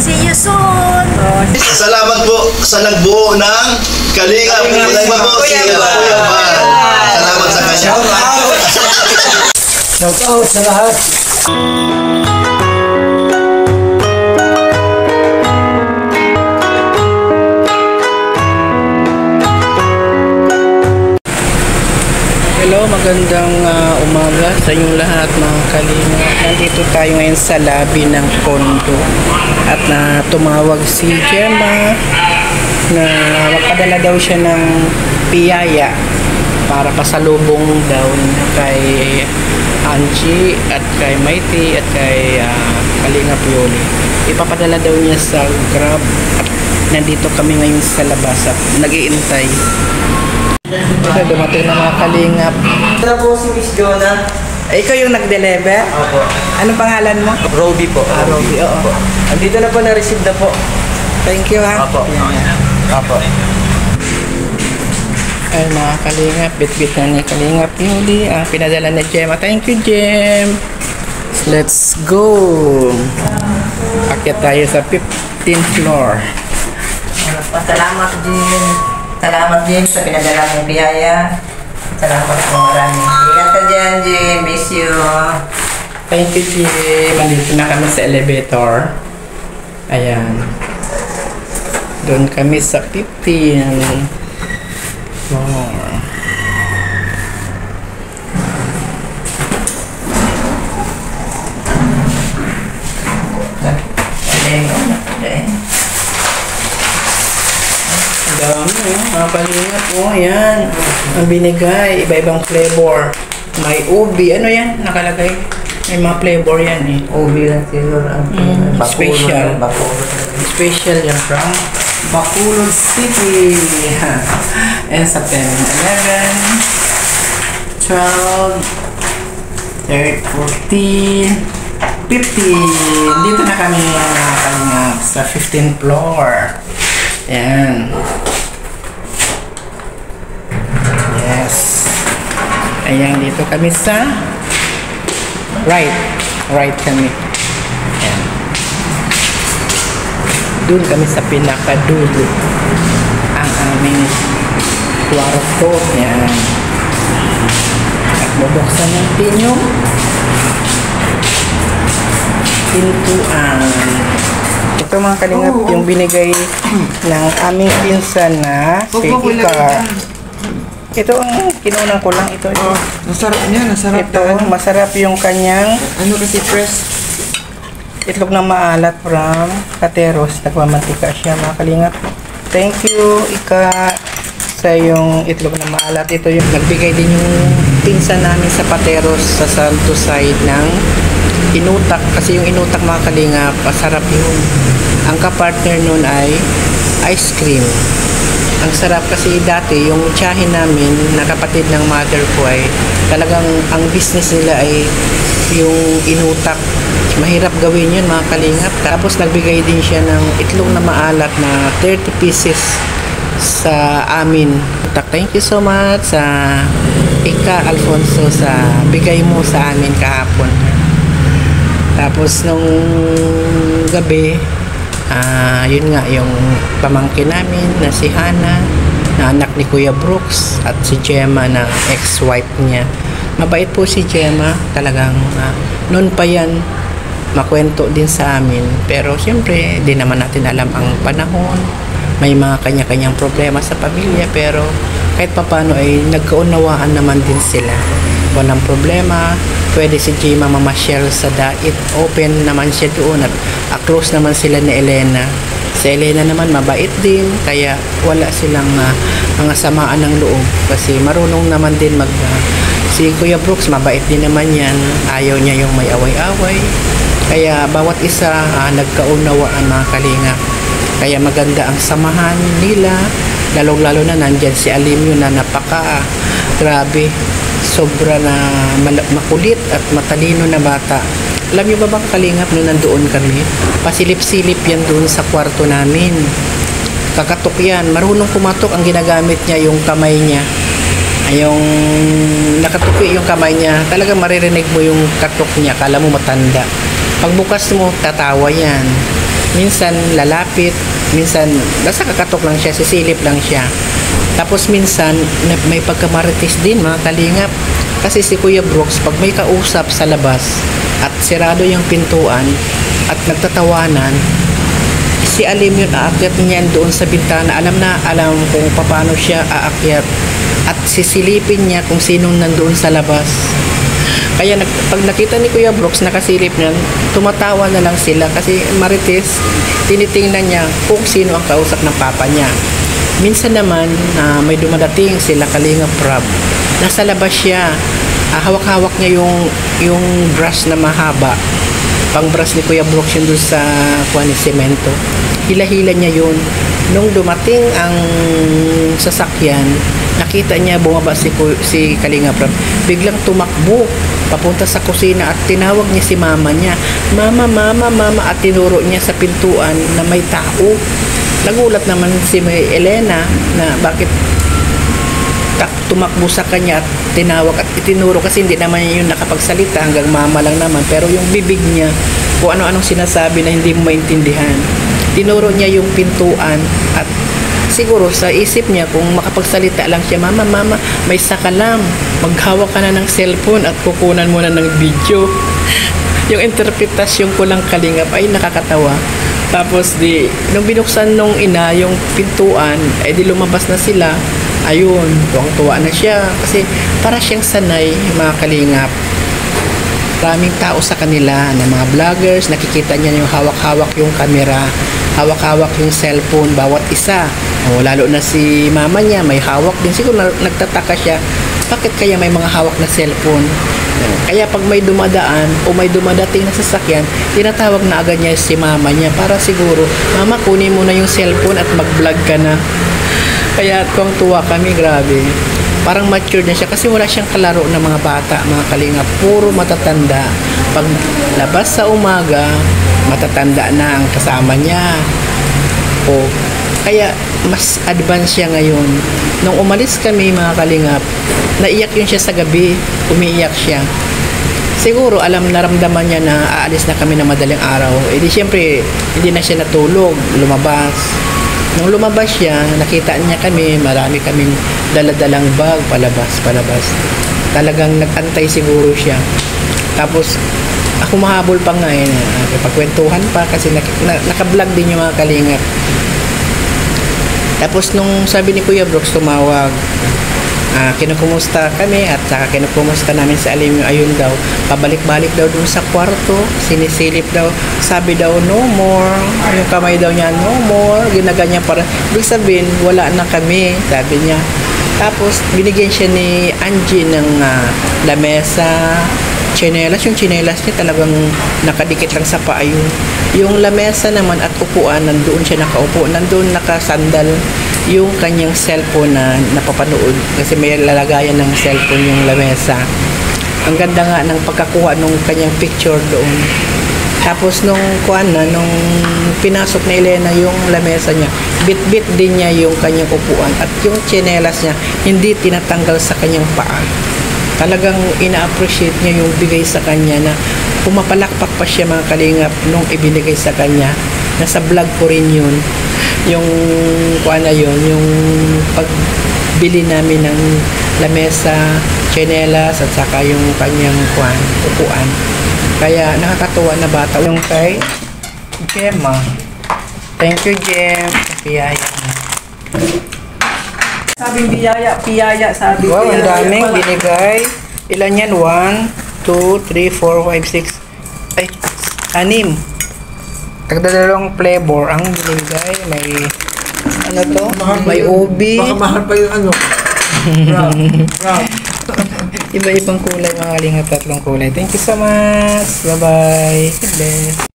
See you soon! Salamat po sa nagbuo ng Kalingap. Salamat po si Kuya Bal. Salamat sa kanya. Shout out sa lahat. Hello, magandang umaga sa inyong lahat mga Kalingap. Nandito tayo ngayon sa lobby ng condo at tumawag si Gemma na magpadala daw siya ng piyaya para pasalubong daw kay Angie at kay Mighty at kay Kalingap Yoli. Ipapadala daw niya sa Grab at nandito kami ngayon sa labas at nag-iintay. Ito, dumating na mga Kalingap. Ito po si Miss Jonah. Ikaw yung nag-deliver? Opo. Anong pangalan mo? Roby po. Roby, oo. Andito na po, na-receive na po. Thank you, ha? Opo. Opo. Ay, mga Kalingap, bit-bit na ni Kalingap Yuli ang pinadala ni Gemma. Thank you, Gem. Let's go. Akyat tayo sa 15th floor. Salamat din. Salamat din sa pinadala mong biyaya. Salamat po marami. Ingat ka dyan, Jim. Miss you. Thank you, Gem. Nandito na kami sa elevator. Ayan. Doon kami sa 15th floor. Dami, mga Kalingap. Ayan. Ang binigay. Iba-ibang flavor. May ubi. Ano yan? Nakalagay. May mga flavor yan eh. Ubi lang siguro. Special. Special yan from Bacolod City. And sa 10, 11, 12, 13, 14, 15. Dito na kami mga Kalingap sa 15th floor. Ayan. Yes. Ayan, dito kami sa right. Right kami. Ayan. Doon kami sa pinakadulo. Ang aming kwarto. Ayan. At bubuksan natin yung pintuan. Ito mga Kalingap, yung binigay ng aming pinsan na si Ika. Ito ang kinunan ko lang. Ito. Masarap niya, masarap. Ito, masarap yung kanyang Ano kasi press? itlog na maalat from Kateros. Nagmamantika siya mga Kalingap. Thank you, Ika, sa yung itlog na maalat. Ito yung nagbigay din yung pinsan namin sa Pateros sa Santo Side ng inutak. Kasi yung inutak mga Kalingap, masarap yun. Ang kapartner nun ay ice cream. Ang sarap kasi dati, yung tiyahin namin na kapatid ng mother ko ay talagang ang business nila ay yung inutak. Mahirap gawin yun mga Kalingap. Tapos nagbigay din siya ng itlog na maalat na 30 pieces sa amin. Thank you so much sa Ika Alfonso sa bigay mo sa amin kahapon. Tapos nung gabi, yun nga, yung pamangkin namin na si Hana, na anak ni Kuya Brooks, at si Gemma na ex-wife niya. Mabait po si Gemma, talagang noon pa yan, makwento din sa amin. Pero siyempre, di naman natin alam ang panahon. May mga kanya-kanyang problema sa pamilya, pero kahit papano ay nagkaunawaan naman din sila. Walang problema. Pwede si Gemma mamasyal sa Dait. Open naman siya doon at close naman sila ni Elena. Si Elena naman mabait din, kaya wala silang mga samaan ng loob kasi marunong naman din si Kuya Brooks mabait din naman yan. Ayaw niya yung may away-away. Kaya bawat isa nagkaunawaan mga Kalingap. Kaya maganda ang samahan nila. Lalong-lalo na nandyan si Alimyo na grabe. Sobra na makulit at matalino na bata. Alam niyo ba bang Kalingap nung nandoon kami? Pasilip-silip yan doon sa kwarto namin. Kakatok yan. Marunong kumatok. Ang ginagamit niya yung kamay niya. Yung nakatupi yung kamay niya. Talagang maririnig mo yung katok niya. Kala mo matanda. Pagbukas mo, tatawa yan. Minsan lalapit, minsan basta kakatok lang siya, sisilip lang siya. Tapos minsan may pagkamarites din mga kalingap. Kasi si Kuya Brooks, pag may kausap sa labas at sirado yung pintuan at nagtatawanan, si Alim yun, aakyat niyan doon sa bintana. Alam kung paano siya aakyat at sisilipin niya kung sinong nandoon sa labas. Kaya pag nakita ni Kuya Brooks nakasilip niyan, tumatawa na lang sila kasi marites, tinitingnan niya kung sino ang kausap ng papa niya. Minsan naman, may dumadating sila Kalinga Prab. Nasa labas siya, hawak-hawak niya yung brush na mahaba. Pang brush ni Kuya Brooks yun doon sa semento. Hila-hila niya yun. Nung dumating ang sasakyan, nakita niya bumaba si Kalinga Prab. Biglang tumakbo papunta sa kusina at tinawag niya si mama niya. Mama, mama, mama, at tinuro niya sa pintuan na may tao. Nagulat naman si Elena na bakit tumakbo sa kanya at tinawag at itinuro kasi hindi naman yun nakapagsalita, hanggang mama lang naman, pero yung bibig niya kung ano-anong sinasabi na hindi mo maintindihan. Tinuro niya yung pintuan at siguro sa isip niya kung makapagsalita lang siya, mama, mama, may sakalam, maghawak ka na ng cellphone at kukunan mo na ng video. Yung interpretasyon ko lang kalingap ay nakakatawa. Tapos nung binuksan nung ina yung pintuan, di lumabas na sila. Ayun, tuwang-tuwa na siya kasi para siyang sanay, mga kalingap. Maraming tao sa kanila na mga vloggers, nakikita niya yung hawak-hawak yung camera, hawak-hawak yung cellphone, bawat isa. Lalo na si mama niya, may hawak din. Siguro nagtataka siya, bakit kaya may mga hawak na cellphone? Kaya pag may dumadaan o may dumadating na sasakyan, tinatawag na agad niya si mama niya para siguro, mama, kunin mo na yung cellphone at mag-vlog ka na. Kaya tuwang-tuwa kami, grabe. Parang mature na siya kasi wala siyang kalaro ng mga bata, mga kalingap. Puro matatanda. Pag labas sa umaga, matatanda na ang kasama niya. Kaya mas advance siya ngayon. Nung umalis kami, mga kalingap, naiyak yun siya sa gabi. Umiiyak siya. Siguro naramdaman niya na aalis na kami na madaling araw. Di siyempre, hindi na siya natulog, lumabas. Nung lumabas siya, nakita niya kami, marami kaming daladalang bag, palabas. Talagang nag-antay siguro siya. Tapos, ako mahabol pa nga pagkwentuhan pa kasi naka-vlog din yung mga kalingap. Tapos nung sabi ni Kuya Brooks tumawag, kinukumusta kami at saka kinukumusta namin si Alim yung ayun daw, pabalik-balik daw dun sa kwarto, sinisilip daw, sabi daw no more, yung kamay daw niya no more, ginaganyan para, ibig sabihin wala na kami, sabi niya. Tapos binigyan siya ni Angie ng lamesa, tsinelas. Yung tsinelas niya talagang nakadikit lang sa paa yun. Yung lamesa naman at upuan, nandoon siya nakaupo, nandoon nakasandal yung kanyang cellphone na napapanood kasi may lalagayan ng cellphone yung lamesa. Ang ganda nga ng pagkakuha nung kanyang picture doon. Tapos nung pinasok ni Elena yung lamesa niya, bit-bit din niya yung kanyang upuan at yung tsinelas niya hindi tinatanggal sa kanyang paa. Talagang ina-appreciate niya yung bigay sa kanya na pumapalakpak pa siya, mga kalingap, nung ibinigay sa kanya. Nasa vlog ko rin yun. Yung yung pagbili namin ng lamesa, tsinelas at saka yung kanyang upuan. Kaya nakakatuwa na bata. Yung kay Gemma. Thank you, Gem. Piyaya. Sabing piyaya, sabi. Wow, ang daming binigay. Ilan yan? 1, 2, 3, 4, 5, 6. Ay, 6. Tagdadalawang flavor ang binigay. May may ubi. Baka mahal pa yung Iba-ibang kulay, mga kalingap, 3 kulay. Thank you so much. Bye-bye. God bless.